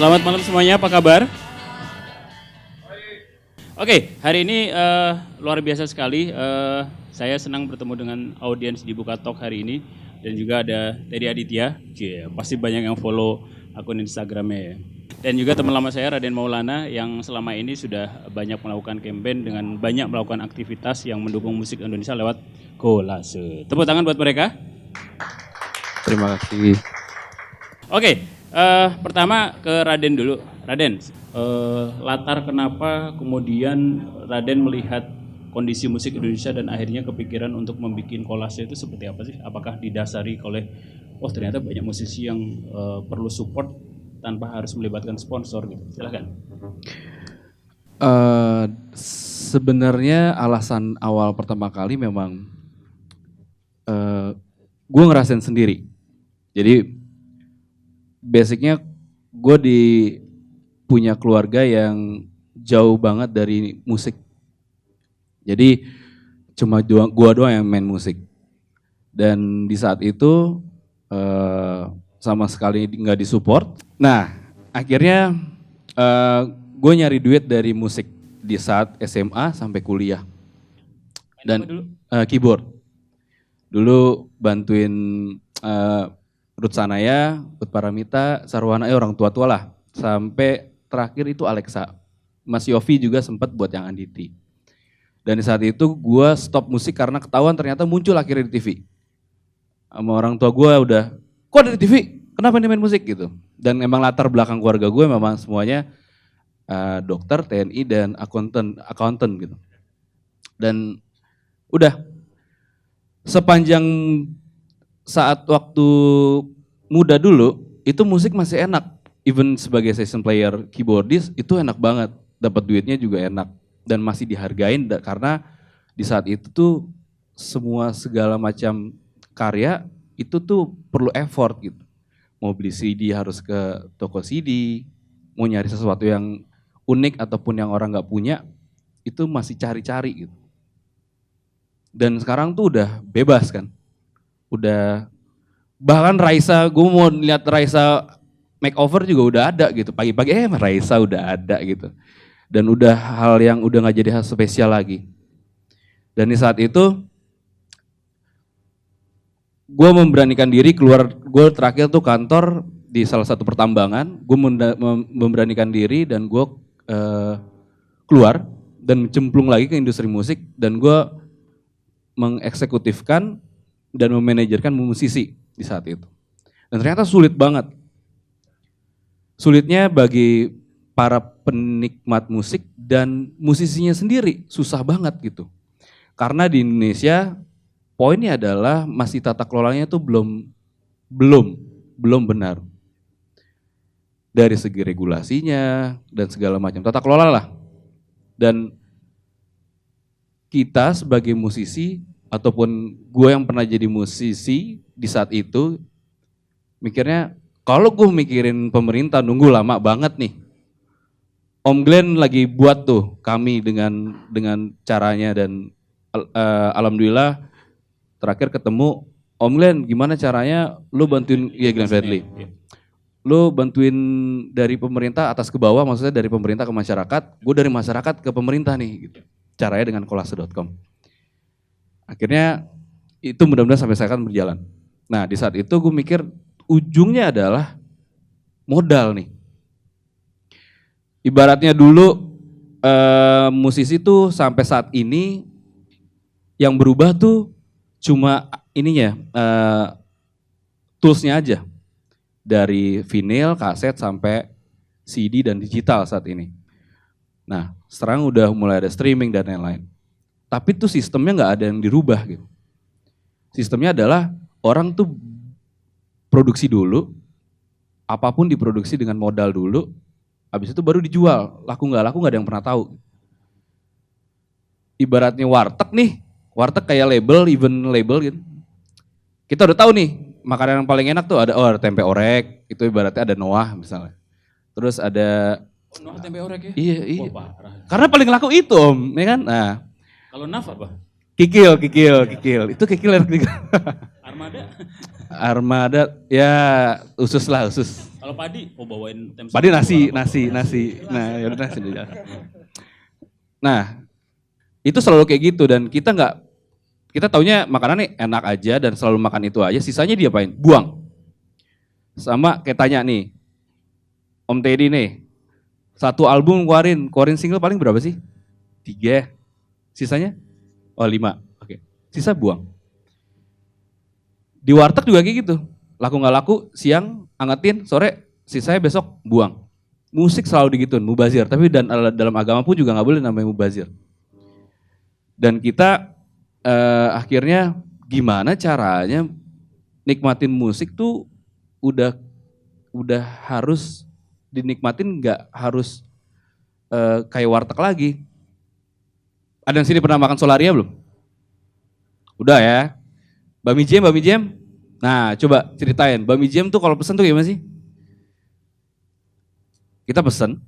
Selamat malam semuanya, apa kabar? Oke, hari ini luar biasa sekali. Saya senang bertemu dengan audiens di Buka Talk hari ini. Dan juga ada Teddy Aditya. Pasti banyak yang follow akun Instagramnya ya. Dan juga teman lama saya Raden Maulana yang selama ini sudah banyak melakukan campaign dengan banyak melakukan aktivitas yang mendukung musik Indonesia lewat kolase. Tepuk tangan buat mereka. Terima kasih. Oke, pertama ke Raden dulu. Raden, latar kenapa kemudian Raden melihat kondisi musik Indonesia dan akhirnya kepikiran untuk membuat kolase itu seperti apa sih? Apakah didasari oleh, ternyata banyak musisi yang perlu support tanpa harus melibatkan sponsor gitu? Silahkan. Sebenarnya alasan awal pertama kali memang gue ngerasain sendiri. Jadi basicnya gue punya keluarga yang jauh banget dari musik. Jadi cuma gue doang yang main musik. Dan di saat itu sama sekali nggak disupport. Nah akhirnya gue nyari duit dari musik di saat SMA sampai kuliah. Dan keyboard. Dulu bantuin Ruth Sanaya, Ruth Paramita, Sarwana, orang tua-tua lah. Sampai terakhir itu Alexa. Mas Yofi juga sempat buat yang Anditi. Dan di saat itu gue stop musik karena ketahuan ternyata muncul akhirnya di TV. Sama orang tua gue udah, kok ada di TV? Kenapa nih main musik gitu? Dan memang latar belakang keluarga gue memang semuanya dokter, TNI, dan accountant gitu. Dan udah, sepanjang saat waktu muda dulu, itu musik masih enak. Even sebagai session player keyboardist, itu enak banget. Dapat duitnya juga enak. Dan masih dihargain karena di saat itu tuh semua segala macam karya itu tuh perlu effort gitu. Mau beli CD harus ke toko CD, mau nyari sesuatu yang unik ataupun yang orang nggak punya, itu masih cari-cari gitu. Dan sekarang tuh udah bebas kan. Udah, bahkan Raisa, gue mau lihat Raisa makeover juga udah ada gitu. Pagi-pagi Raisa udah ada gitu. Dan udah hal yang udah gak jadi hal spesial lagi. Dan di saat itu, gue memberanikan diri keluar, gue terakhir tuh kantor di salah satu pertambangan, gue memberanikan diri dan gue keluar dan cemplung lagi ke industri musik dan gue mengeksekutifkan dan memanajerkan musisi di saat itu. Dan ternyata sulit banget. Sulitnya bagi para penikmat musik dan musisinya sendiri susah banget gitu. Karena di Indonesia poinnya adalah masih tata kelolanya tuh belum benar. Dari segi regulasinya dan segala macam tata kelola lah. Dan kita sebagai musisi ataupun gue yang pernah jadi musisi di saat itu mikirnya kalau gue mikirin pemerintah nunggu lama banget nih. Om Glenn lagi buat tuh kami dengan caranya dan alhamdulillah terakhir ketemu Om Glenn gimana caranya lu bantuin Glenn Fredly. Lu bantuin dari pemerintah atas ke bawah, maksudnya dari pemerintah ke masyarakat, gue dari masyarakat ke pemerintah nih gitu. Caranya dengan kolase.com. Akhirnya itu mudah-mudahan sampai sekarang berjalan. Nah di saat itu gue mikir ujungnya adalah modal nih. Ibaratnya dulu musisi tuh sampai saat ini yang berubah tuh cuma ininya, toolsnya aja. Dari vinyl, kaset sampai CD dan digital saat ini. Nah sekarang udah mulai ada streaming dan lain-lain. Tapi tuh sistemnya nggak ada yang dirubah gitu. Sistemnya adalah orang tuh produksi dulu, apapun diproduksi dengan modal dulu, habis itu baru dijual. Laku nggak ada yang pernah tahu. Ibaratnya warteg nih, warteg kayak label, even label gitu. Kita udah tahu nih, makanan yang paling enak tuh ada tempe orek, itu ibaratnya ada Noah misalnya. Terus ada Noah tempe orek ya? Iya. Karena paling laku itu Om, ya kan? Nah. Kalau Naf apa? Kikil. Itu kikil. Armada? Armada, ya usus. Kalau padi, bawain tem Padi sambal nasi. Nah, ya udah nasi. Nah, itu selalu kayak gitu dan kita taunya makanan nih enak aja dan selalu makan itu aja, sisanya dia apain? Buang. Sama kayak tanya nih, Om Teddy nih, satu album keluarin single paling berapa sih? 3, sisanya? Oh 5, oke. Sisa buang. Di warteg juga kayak gitu, laku nggak laku, siang angetin, sore sisanya besok buang. Musik selalu digituin, mubazir, tapi dalam agama pun juga nggak boleh namanya mubazir. Dan kita akhirnya gimana caranya nikmatin musik tuh udah harus dinikmatin, nggak harus kayak warteg lagi. Ada yang sini pernah makan Solaria belum? Udah ya. Bami Jam. Nah, coba ceritain. Bami Jam tuh kalau pesen tuh gimana sih? Kita pesen,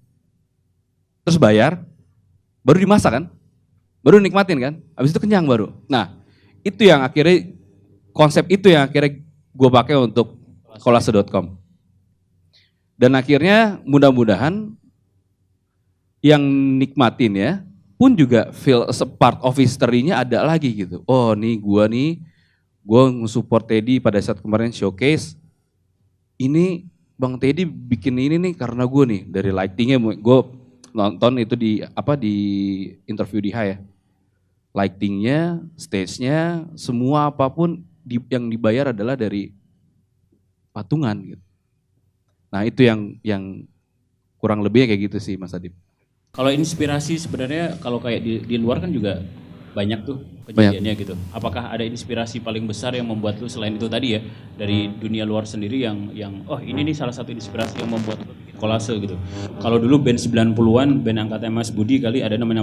terus bayar, baru dimasak kan? Baru nikmatin kan? Habis itu kenyang baru. Nah, itu yang akhirnya, konsep itu yang akhirnya gue pakai untuk kolase.com. Dan akhirnya mudah-mudahan yang nikmatin ya, pun juga feel as a part of history-nya ada lagi gitu. Oh nih, gue nge-support Teddy pada saat kemarin showcase, ini Bang Teddy bikin ini nih karena gue nih, dari lightingnya, gue nonton itu di interview di Hai ya. Lightingnya, stage-nya, semua apapun yang dibayar adalah dari patungan gitu. Nah itu yang kurang lebihnya kayak gitu sih Mas Adib. Kalau inspirasi sebenarnya kalau kayak di luar kan juga banyak tuh kejadiannya gitu. Apakah ada inspirasi paling besar yang membuat lu selain itu tadi ya, dari dunia luar sendiri yang ini nih salah satu inspirasi yang membuat lu bikin kolase gitu. Kalau dulu band 90-an, band angkatnya Mas Budi kali ada namanya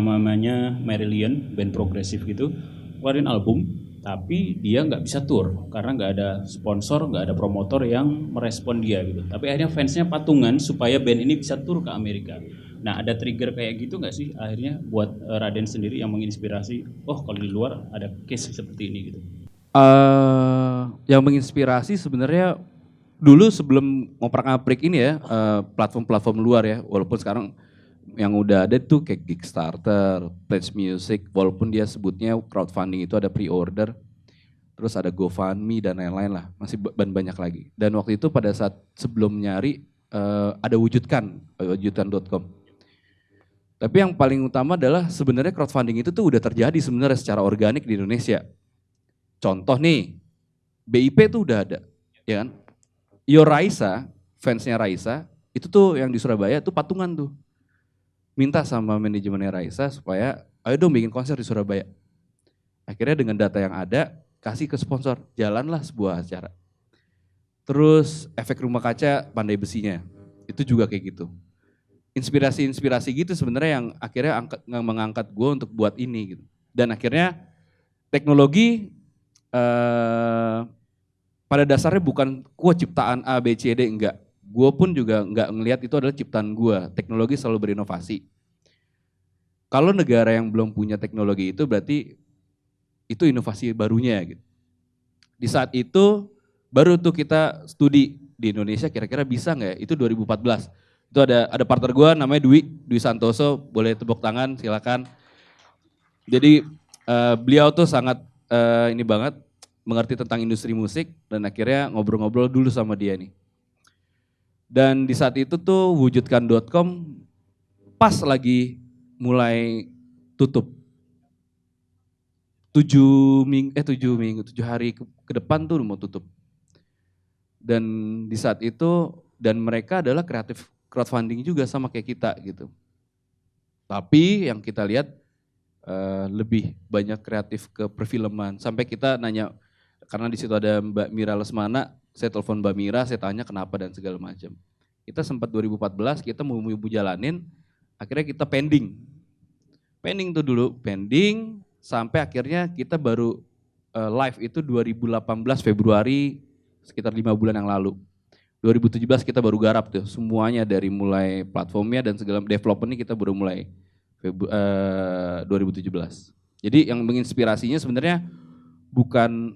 Marillion, band progresif gitu, keluarin album tapi dia nggak bisa tour karena nggak ada sponsor, nggak ada promotor yang merespon dia gitu. Tapi akhirnya fansnya patungan supaya band ini bisa tour ke Amerika. Nah ada trigger kayak gitu nggak sih akhirnya buat Raden sendiri yang menginspirasi, kalau di luar ada case seperti ini gitu? Yang menginspirasi sebenarnya dulu sebelum ngoprak-ngaprik ini ya, platform-platform luar ya, walaupun sekarang yang udah ada tuh kayak Kickstarter, Pledge Music, walaupun dia sebutnya crowdfunding itu ada pre-order, terus ada GoFundMe dan lain-lain lah, masih banyak lagi. Dan waktu itu pada saat sebelum nyari ada wujudkan.com. Tapi yang paling utama adalah sebenarnya crowdfunding itu tuh udah terjadi sebenarnya secara organik di Indonesia. Contoh nih, BIP tuh udah ada, ya kan? Yo Raisa, fansnya Raisa, itu tuh yang di Surabaya tuh patungan tuh. Minta sama manajemennya Raisa supaya ayo dong bikin konser di Surabaya. Akhirnya dengan data yang ada, kasih ke sponsor, jalanlah sebuah acara. Terus efek rumah kaca Pandai Besinya, itu juga kayak gitu. Inspirasi-inspirasi gitu sebenarnya yang akhirnya mengangkat gue untuk buat ini gitu. Dan akhirnya teknologi pada dasarnya bukan gue ciptaan A, B, C, D, enggak. Gue pun juga enggak ngelihat itu adalah ciptaan gue. Teknologi selalu berinovasi. Kalau negara yang belum punya teknologi itu berarti itu inovasi barunya gitu. Di saat itu baru tuh kita studi di Indonesia kira-kira bisa nggak ya? Itu 2014. Itu ada partner gue namanya Dwi Santoso, boleh tepuk tangan silakan. Jadi beliau tuh sangat ini banget mengerti tentang industri musik dan akhirnya ngobrol-ngobrol dulu sama dia nih. Dan di saat itu tuh wujudkan.com pas lagi mulai tutup. 7 hari ke depan tuh mau tutup. Dan di saat itu, dan mereka adalah kreatif crowdfunding juga sama kayak kita gitu. Tapi yang kita lihat lebih banyak kreatif ke perfilman. Sampai kita nanya, karena di situ ada Mbak Mira Lesmana, saya telepon Mbak Mira, saya tanya kenapa dan segala macam. Kita sempat 2014 kita mau jalanin, akhirnya kita pending. Pending tuh dulu, pending sampai akhirnya kita baru live itu 2018 Februari, sekitar 5 bulan yang lalu. 2017 kita baru garap tuh semuanya dari mulai platformnya dan segala developmentnya kita baru mulai 2017. Jadi yang menginspirasinya sebenarnya bukan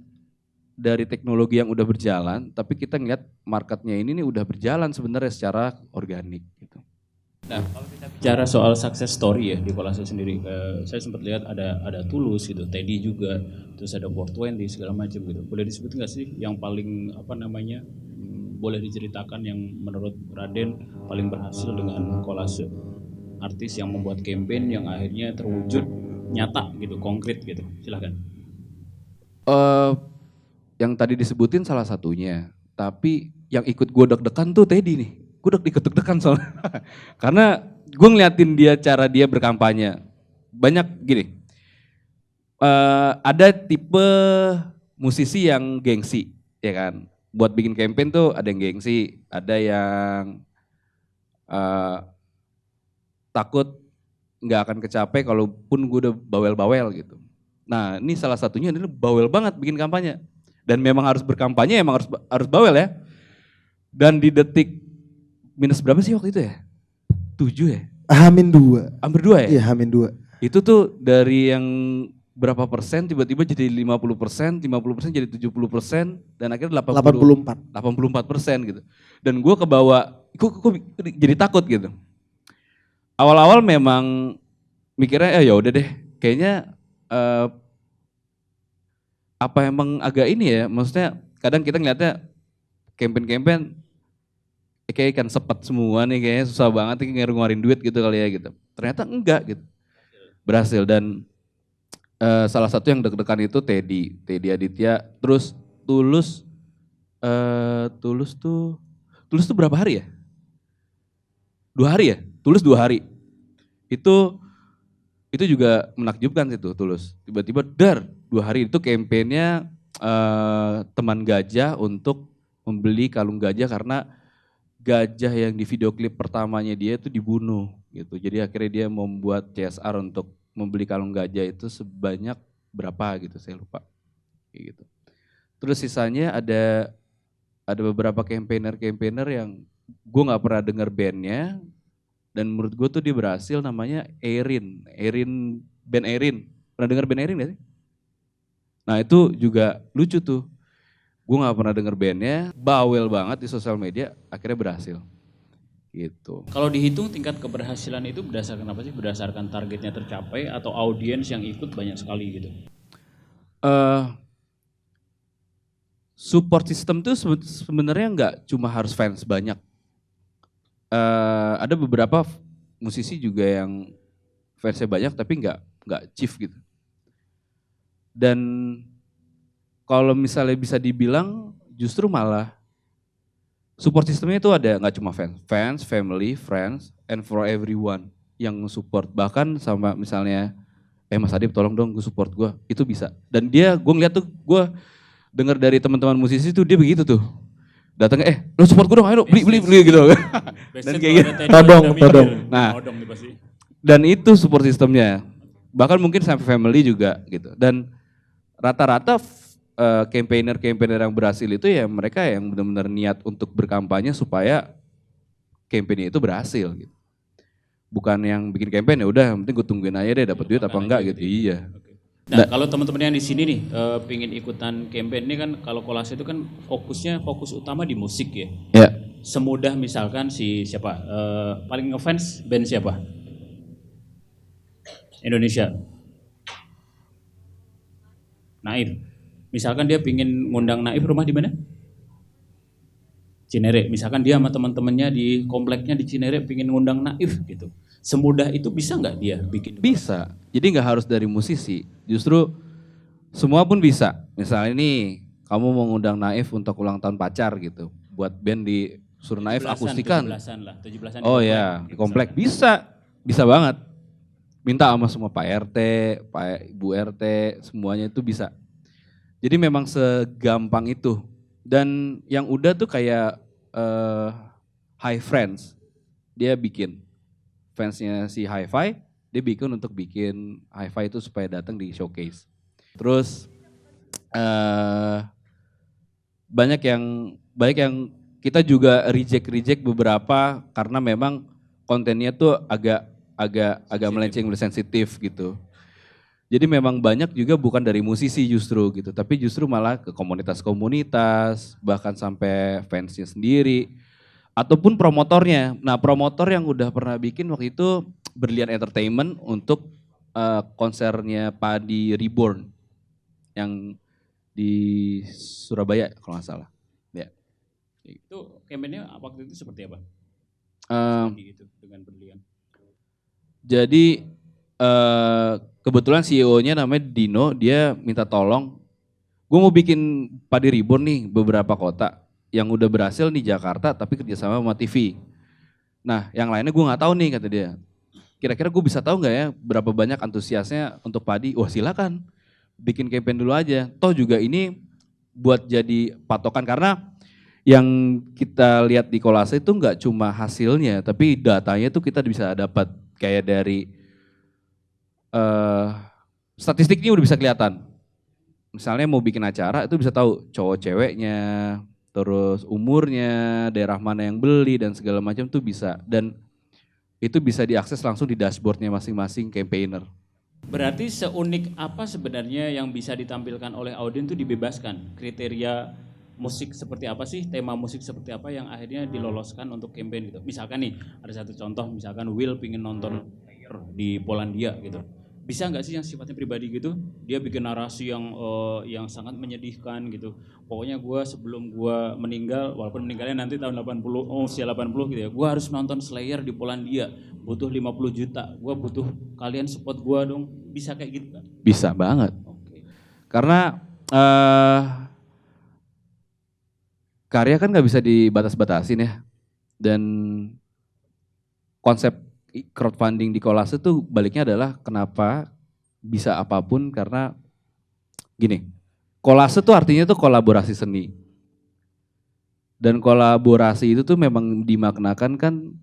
dari teknologi yang udah berjalan, tapi kita ngeliat marketnya ini nih udah berjalan sebenarnya secara organik gitu. Nah, kalau kita bicara soal success story ya di Kolase sendiri, saya sempat lihat ada Tulus gitu, Teddy juga, terus ada 420 segala macam gitu. Boleh disebut nggak sih yang paling apa namanya, boleh diceritakan yang menurut Raden paling berhasil dengan Kolase? Artis yang membuat campaign yang akhirnya terwujud nyata gitu, konkret gitu. Silahkan. eh yang tadi disebutin salah satunya, tapi yang ikut gue deg-degan tuh Teddy nih. Gue ikut deg-degan soalnya. Karena gue ngeliatin dia cara dia berkampanye. Banyak gini, ada tipe musisi yang gengsi, ya kan. Buat bikin campaign tuh ada yang gengsi, ada yang takut nggak akan kecapai kalaupun gue udah bawel-bawel gitu. Nah ini salah satunya adalah bawel banget bikin kampanye. Dan memang harus berkampanye, emang harus bawel ya. Dan di detik minus berapa sih waktu itu ya? 7 ya? H-2. Hampir 2 ya? Iya, H-2. Itu tuh dari yang berapa persen tiba-tiba jadi 50%, 50% jadi 70%, dan akhirnya 84% gitu. Dan gue kebawa, kok jadi takut gitu. Awal-awal memang mikirnya ya udah deh, kayaknya apa emang agak ini ya, maksudnya kadang kita ngeliatnya campaign kayak ikan sepet semua nih, kayaknya susah banget nih ngeluarin duit gitu kali ya gitu. Ternyata enggak gitu, berhasil. Dan salah satu yang deg-degan itu Teddy Aditya, terus Tulus tuh berapa hari ya? 2 hari ya? Tulus 2 hari. Itu juga menakjubkan sih tuh Tulus. Tiba-tiba 2 hari itu kampanyenya teman gajah untuk membeli kalung gajah karena gajah yang di video klip pertamanya dia itu dibunuh gitu. Jadi akhirnya dia membuat CSR untuk membeli kalung gajah itu sebanyak berapa gitu, saya lupa. Kayak gitu. Terus sisanya ada beberapa campaigner yang gue nggak pernah denger bandnya, dan menurut gue tuh dia berhasil, namanya band Erin. Pernah denger band Erin gak sih? Nah itu juga lucu tuh. Gue gak pernah denger bandnya, bawel banget di sosial media, akhirnya berhasil. Gitu. Kalau dihitung tingkat keberhasilan itu berdasarkan apa sih? Berdasarkan targetnya tercapai atau audiens yang ikut banyak sekali gitu? Support system tuh sebenarnya nggak cuma harus fans banyak. Ada beberapa musisi juga yang fansnya banyak tapi nggak chief gitu. Dan kalau misalnya bisa dibilang justru malah support sistemnya itu ada, nggak cuma fans, family, friends, and for everyone yang support. Bahkan sama misalnya, Mas Adib tolong dong gue support gue, itu bisa. Dan dia, gue ngeliat tuh, gue denger dari teman-teman musisi tuh dia begitu tuh. Datangnya, lo support gue dong, ayo beli gitu. Dan kayak gitu, todong. Nah, dan itu support sistemnya. Bahkan mungkin sampai family juga gitu. Dan rata-rata campaigner yang berhasil itu ya mereka yang benar-benar niat untuk berkampanye supaya campaign itu berhasil gitu. Bukan yang bikin campaign ya udah, yang penting gue tungguin aja deh dapat duit apa enggak gitu. Iya. Nah, kalau teman-teman yang di sini nih pingin ikutan campaign ini kan, kalau Kolase itu kan fokus utama di musik ya. Ya. Semudah misalkan siapa paling ngefans band siapa? Indonesia. Naif. Misalkan dia pingin ngundang Naif, rumah di mana? Cinere. Misalkan dia sama teman-temannya di kompleknya di Cinere pingin ngundang Naif gitu. Semudah itu bisa nggak dia bikin? Bisa. Jadi nggak harus dari musisi. Justru semua pun bisa. Misalnya nih kamu mau ngundang Naif untuk ulang tahun pacar gitu. Buat band di suruh Naif akustikan. 17-an lah. 17-an oh ya, di komplek bisa. Bisa banget. Minta sama semua Pak RT, Pak Ibu RT, semuanya itu bisa. Jadi memang segampang itu. Dan yang udah tuh kayak High Friends, dia bikin. Fansnya si Hi-Fi, dia bikin untuk bikin Hi-Fi itu supaya datang di showcase. Terus banyak yang kita juga reject beberapa karena memang kontennya tuh agak melenceng, sensitif gitu. Jadi memang banyak juga bukan dari musisi justru gitu, tapi justru malah ke komunitas-komunitas, bahkan sampai fansnya sendiri, ataupun promotornya. Nah promotor yang udah pernah bikin waktu itu Berlian Entertainment untuk konsernya Padi Reborn yang di Surabaya kalau nggak salah. Ya. Itu kampanye waktu itu seperti apa? Eh, Gitu dengan berlian. Jadi kebetulan CEO-nya namanya Dino, dia minta tolong, gue mau bikin Padi Reborn nih beberapa kota yang udah berhasil di Jakarta tapi kerjasama sama TV. Nah yang lainnya gue nggak tahu nih kata dia. Kira-kira gue bisa tahu nggak ya berapa banyak antusiasnya untuk padi? Wah silakan, bikin campaign dulu aja. Toh juga ini buat jadi patokan karena yang kita lihat di kolase itu nggak cuma hasilnya, tapi datanya tuh kita bisa dapat kayak dari statistiknya udah bisa kelihatan. Misalnya mau bikin acara itu bisa tahu cowok ceweknya, terus umurnya, daerah mana yang beli dan segala macam tuh bisa. Dan itu bisa diakses langsung di dashboardnya masing-masing campaigner. Berarti seunik apa sebenarnya yang bisa ditampilkan oleh audiens itu dibebaskan? Kriteria musik seperti apa sih, tema musik seperti apa yang akhirnya diloloskan untuk campaign gitu. Misalkan nih, ada satu contoh, misalkan Will pingin nonton player di Polandia gitu. Bisa nggak sih yang sifatnya pribadi gitu, dia bikin narasi yang sangat menyedihkan gitu. Pokoknya gue sebelum gue meninggal, walaupun meninggalnya nanti tahun 80, usia 80 gitu ya, gue harus nonton Slayer di Polandia, butuh 50 juta, gue butuh kalian support gue dong, bisa kayak gitu kan? Bisa banget. Oke. Karena karya kan nggak bisa dibatas-batasin ya. Dan konsep crowdfunding di Kolase tuh baliknya adalah kenapa bisa apapun karena gini, Kolase tuh artinya tuh kolaborasi seni. Dan kolaborasi itu tuh memang dimaknakan kan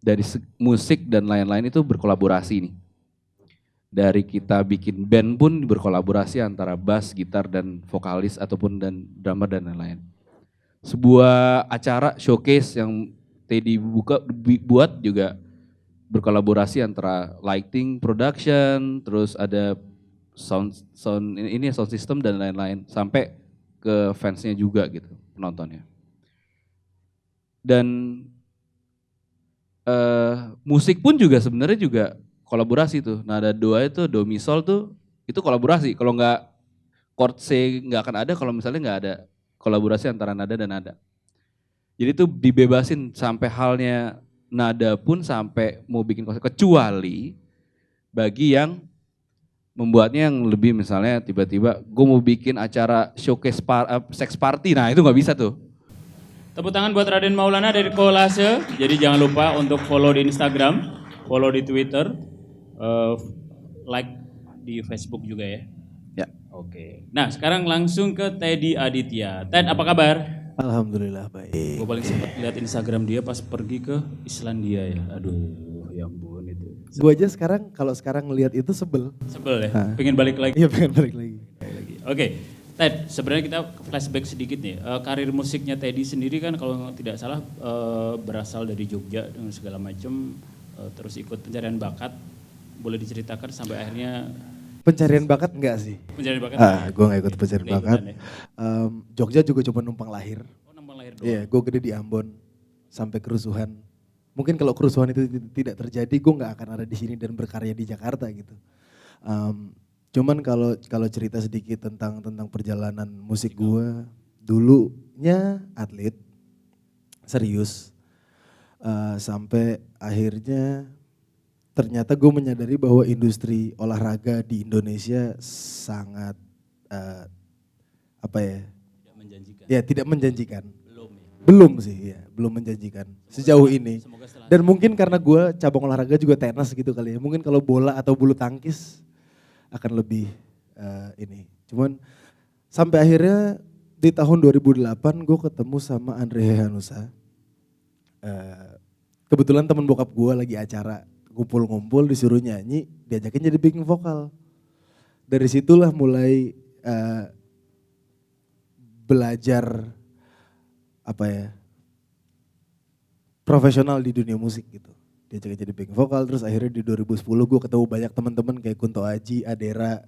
dari musik dan lain-lain itu berkolaborasi nih. Dari kita bikin band pun berkolaborasi antara bass, gitar, dan vokalis ataupun dan drummer dan lain-lain. Sebuah acara showcase yang Teddy buat juga berkolaborasi antara lighting production, terus ada sound system dan lain-lain sampai ke fansnya juga gitu, penontonnya. Dan musik pun juga sebenarnya juga kolaborasi tuh. Nada dua itu do mi sol tuh itu kolaborasi. Kalau nggak chord C nggak akan ada kalau misalnya nggak ada kolaborasi antara nada dan nada. Jadi tuh dibebasin sampai halnya nada pun sampai mau bikin konser kecuali bagi yang membuatnya yang lebih misalnya tiba-tiba gue mau bikin acara showcase sex party, nah itu nggak bisa tuh. Tepuk tangan buat Raden Maulana dari Kolase. Jadi jangan lupa untuk follow di Instagram, follow di Twitter, like di Facebook juga ya. Ya. Oke. Nah sekarang langsung ke Teddy Aditya. Ted apa kabar? Alhamdulillah baik. Gue paling sempat lihat Instagram dia pas pergi ke Islandia ya. Aduh, ya ampun itu. Gue aja sekarang kalau sekarang ngelihat itu sebel. Sebel ya. Pengen balik lagi. Iya pengen balik lagi. Oke, Ted. Sebenarnya kita flashback sedikit nih. Karir musiknya Teddy sendiri kan kalau tidak salah berasal dari Jogja dengan segala macam. Terus ikut pencarian bakat. Boleh diceritakan sampai akhirnya Pencarian bakat enggak sih? pencarian bakat? Gue gak ikut pencarian Udah bakat. ikutan ya? Jogja juga cuma numpang lahir. Oh, numpang lahir doang. Iya, gue gede di Ambon sampai kerusuhan. Mungkin kalau kerusuhan itu tidak terjadi, gue nggak akan ada di sini dan berkarya di Jakarta gitu. Cuman kalau cerita sedikit tentang perjalanan musik gue, dulunya atlet serius, sampai akhirnya ternyata gue menyadari bahwa industri olahraga di Indonesia sangat Tidak menjanjikan. ya tidak menjanjikan. Belum ya. Belum sih, ya, belum menjanjikan sejauh ini. Semoga setelah Dan mungkin karena gue cabang olahraga juga tenis gitu kali ya. Mungkin kalau bola atau bulu tangkis akan lebih ini. Cuman sampai akhirnya di tahun 2008 gue ketemu sama Andre Hehanusa. Kebetulan teman bokap gue lagi acara ngumpul-ngumpul disuruh nyanyi, diajakin jadi backing vokal. Dari situlah mulai belajar profesional di dunia musik gitu. Diajakin jadi backing vokal, terus akhirnya di 2010 gue ketemu banyak teman-teman kayak Kunto Aji, Adera,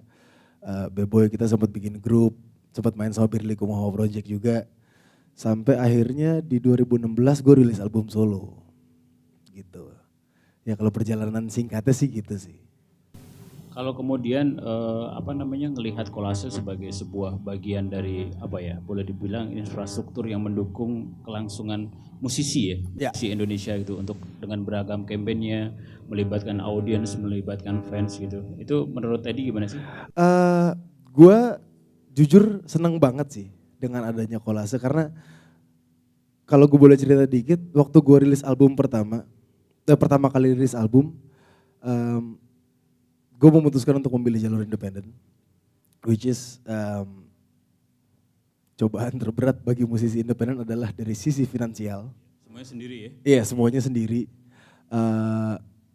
B-Boy kita sempat bikin grup, sempat main sama Birli Kumahawa Project juga. Sampai akhirnya di 2016 gue rilis album solo gitu. Ya kalau perjalanan singkatnya sih gitu sih. Kalau kemudian ngelihat kolase sebagai sebuah bagian dari boleh dibilang infrastruktur yang mendukung kelangsungan musisi Ya. musisi Indonesia gitu untuk dengan beragam kampanye, melibatkan audiens, melibatkan fans gitu. Itu menurut Teddy gimana sih? Gue jujur seneng banget sih dengan adanya kolase karena kalau gue boleh cerita dikit, waktu gue rilis album pertama kali rilis album, gue memutuskan untuk memilih jalur independen, which is cobaan terberat bagi musisi independen adalah dari sisi finansial. Semuanya sendiri ya? Iya, semuanya sendiri.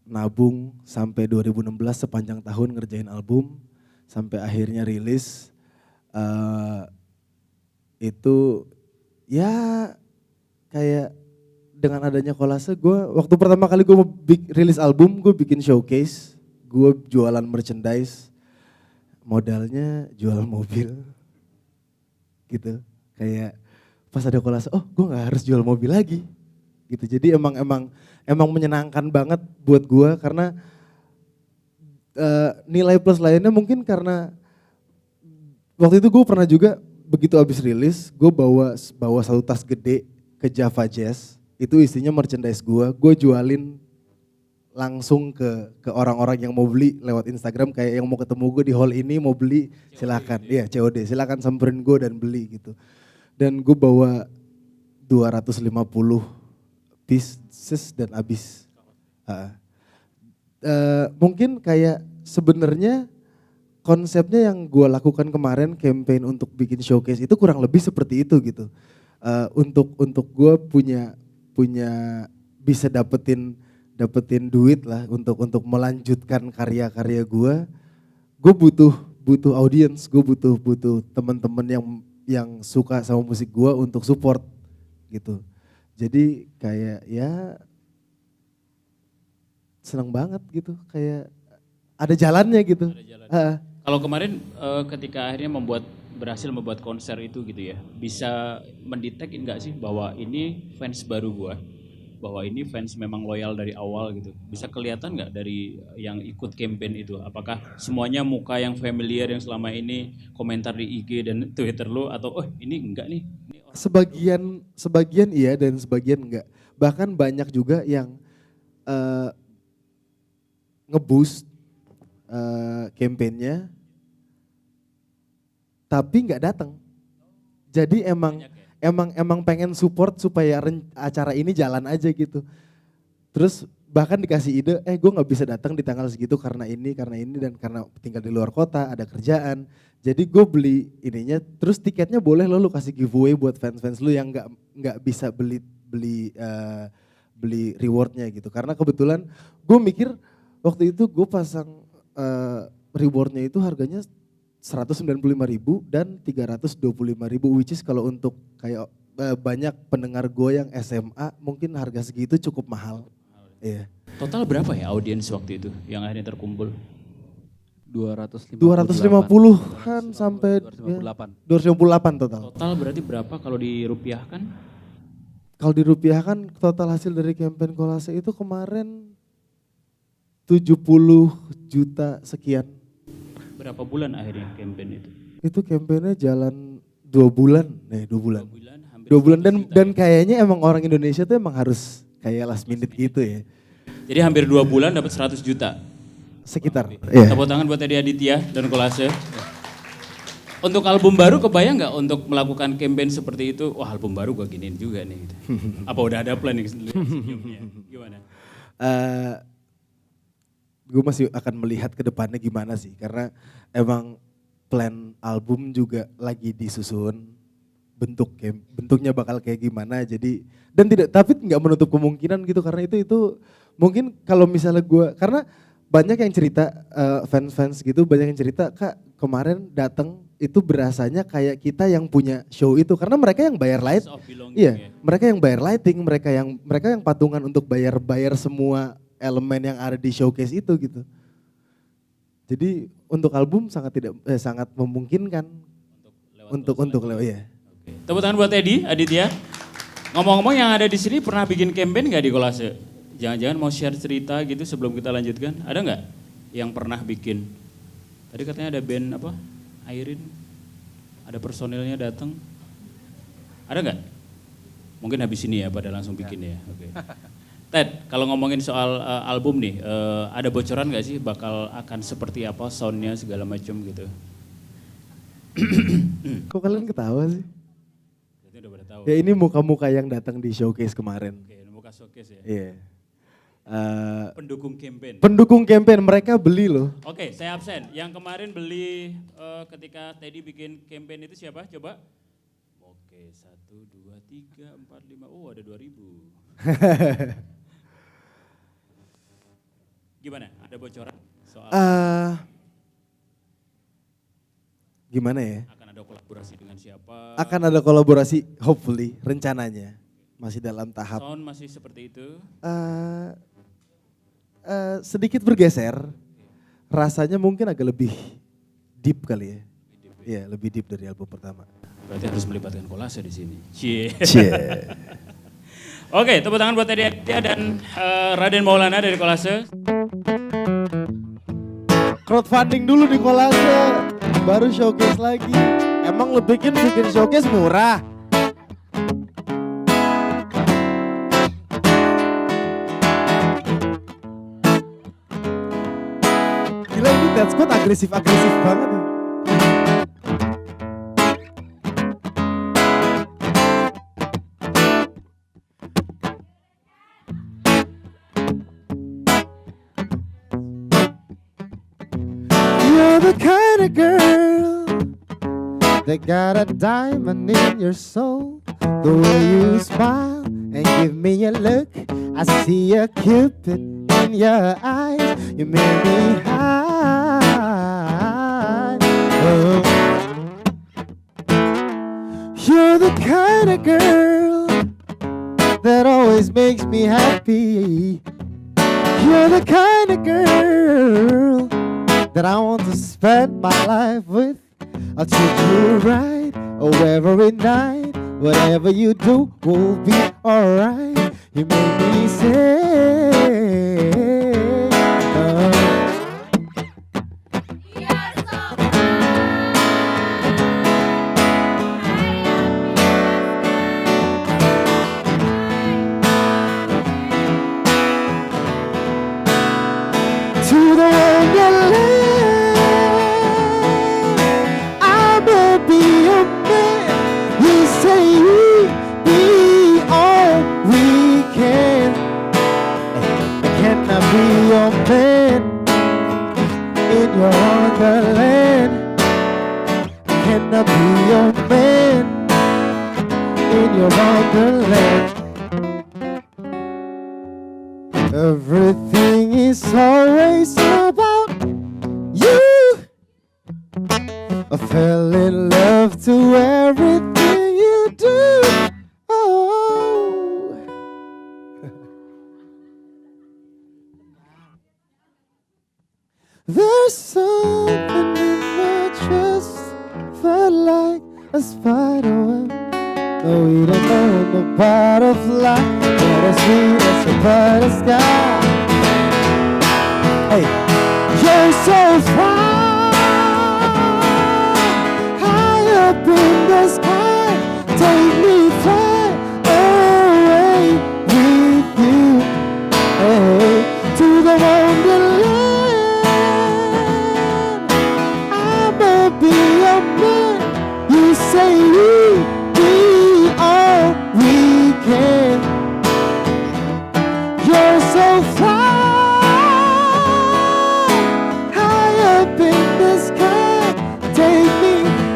Nabung sampai 2016 sepanjang tahun ngerjain album, sampai akhirnya rilis. Itu ya kayak dengan adanya kolase, waktu pertama kali gue rilis album, gue bikin showcase. Gue jualan merchandise, modalnya jual mobil gitu. Kayak pas ada kolase, oh gue gak harus jual mobil lagi gitu. Jadi emang menyenangkan banget buat gue karena nilai plus lainnya mungkin karena waktu itu gue pernah juga begitu abis rilis, gue bawa satu tas gede ke Java Jazz, itu isinya merchandise gue jualin langsung ke orang-orang yang mau beli lewat Instagram, kayak yang mau ketemu gue di hall ini mau beli silakan, ya COD, silakan samperin gue dan beli gitu. Dan gue bawa 250 pieces dan habis. Mungkin kayak sebenarnya konsepnya yang gue lakukan kemarin, campaign untuk bikin showcase itu kurang lebih seperti itu gitu. Untuk gue punya bisa dapetin duit lah untuk melanjutkan karya-karya gue butuh audience, gue butuh teman-teman yang suka sama musik gue untuk support gitu. Jadi kayak ya senang banget gitu, kayak ada jalannya gitu. Kalau kemarin ketika akhirnya berhasil membuat konser itu gitu ya, bisa mendetek enggak sih bahwa ini fans baru gua, bahwa ini fans memang loyal dari awal gitu. Bisa kelihatan nggak dari yang ikut campaign itu? Apakah semuanya muka yang familiar yang selama ini komentar di IG dan Twitter lu, atau oh ini enggak nih? Ini Sebagian iya dan sebagian enggak. Bahkan banyak juga yang nge-boost campaign-nya tapi nggak datang. Jadi emang pengen support supaya acara ini jalan aja gitu. Terus bahkan dikasih ide, gue nggak bisa datang di tanggal segitu karena ini dan karena tinggal di luar kota, ada kerjaan. Jadi gue beli ininya, terus tiketnya boleh lu kasih giveaway buat fans lu yang nggak bisa beli rewardnya gitu. Karena kebetulan gue mikir waktu itu gue pasang rewardnya itu harganya 195.000 dan 325.000, which is kalau untuk kayak banyak pendengar gue yang SMA mungkin harga segitu cukup mahal. Iya. Total berapa ya audiens waktu itu yang akhirnya terkumpul? 250-an sampai 258 total. Total berarti berapa kalau dirupiahkan? Kalau dirupiahkan total hasil dari campaign kolase itu kemarin 70 juta sekian. Berapa bulan akhirnya campaign itu? Itu campaignnya jalan 2 bulan. 2 bulan. 2 bulan dan kayaknya emang orang Indonesia tuh emang harus kayak last minute gitu ya. Jadi hampir 2 bulan dapat 100 juta. Sekitar. Iya. Tepuk tangan buat Teddy Aditya dan kolase. Untuk album baru kebayang nggak untuk melakukan campaign seperti itu? Wah, album baru gue giniin juga nih. Gitu. Apa udah ada plan nih sebelumnya? Gimana? Gue masih akan melihat ke depannya gimana sih, karena emang plan album juga lagi disusun, bentuknya bakal kayak gimana, jadi tapi nggak menutup kemungkinan gitu, karena itu mungkin kalau misalnya gue, karena banyak yang cerita fans gitu, banyak yang cerita, Kak kemarin datang itu berasanya kayak kita yang punya show itu, karena mereka yang bayar lighting, mereka yang bayar lighting, mereka yang patungan untuk bayar semua elemen yang ada di showcase itu gitu. Jadi untuk album sangat memungkinkan untuk lewat ya. Oke. Tepuk tangan buat Teddy, Aditya. Ngomong-ngomong yang ada di sini pernah bikin campaign nggak di Kolase? Jangan-jangan mau share cerita gitu sebelum kita lanjutkan? Ada nggak yang pernah bikin? Tadi katanya ada band apa? Airin. Ada personilnya datang. Ada nggak? Mungkin habis ini ya pada langsung bikin ya. Oke. Ted, kalau ngomongin soal album nih, ada bocoran nggak sih bakal akan seperti apa soundnya segala macam gitu? Kok kalian ketawa sih? Berarti udah pada tahu. Ya ini muka-muka yang datang di showcase kemarin. Oke, muka showcase ya. Iya. Pendukung campaign. Pendukung campaign mereka beli loh. Oke, saya absen. Yang kemarin beli ketika Teddy bikin campaign itu siapa? Coba. Oke, 1, 2, 3, 4, 5. Oh, ada 2000. Gimana? Ada bocoran soal Gimana ya? akan ada kolaborasi dengan siapa? Akan ada kolaborasi, hopefully, rencananya. Masih dalam tahap. Sound masih seperti itu? Sedikit bergeser. Rasanya mungkin agak lebih deep kali ya. Iya, lebih deep dari album pertama. Berarti harus melibatkan Kolase di sini. Cie. Oke, tepuk tangan buat Teddy Aditya dan Raden Maulana dari Kolase. Crowdfunding dulu di Kolase, baru showcase lagi. Emang lo bikin showcase murah? Gila ini Dead Squad agresif-agresif banget. You're the kind of girl that got a diamond in your soul. The way you smile and give me a look, I see a cupid in your eyes. You make me high. Oh. You're the kind of girl that always makes me happy. You're the kind of girl that I want to spend my life with. I'll treat you right, oh every night. Whatever you do will be alright. You make me say, to the wonderland, I'ma be your man. You say we be all we can. Can I be your man in your wonderland? Can I be your man in your wonderland? Everything is always about you. I fell in love to everything you do. Oh. There's something in my chest, felt like a spider web. No, we don't know the butterfly, but as sweet as a buttersky. Hey, you're so far, high up in the sky. Take me far away with you, hey, to the wonderland. I'ma be your man. You say we be all we can. You're so far, high up in the sky. Take me,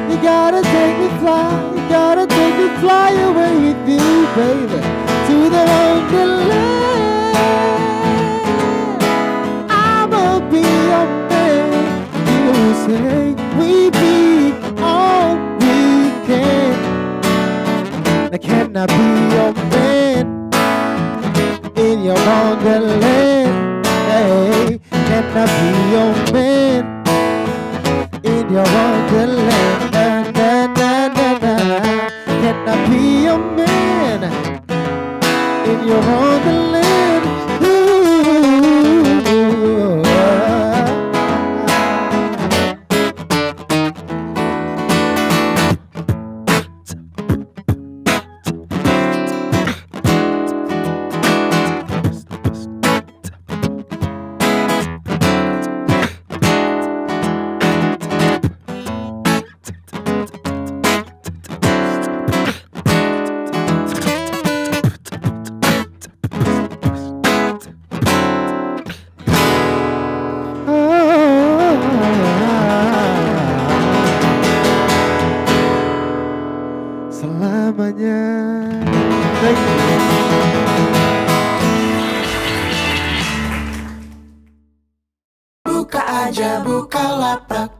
you gotta take me fly. You gotta take me fly away with you, baby, to the wonderland. I'ma be your man. You say we be all we can. Can I be your man in your wonderland? Hey, can I be your man your wonderland. Na, na, na, na, na. Can I be your man in your wonderland? Ooh. Selamanya. Buka aja, buka lapak.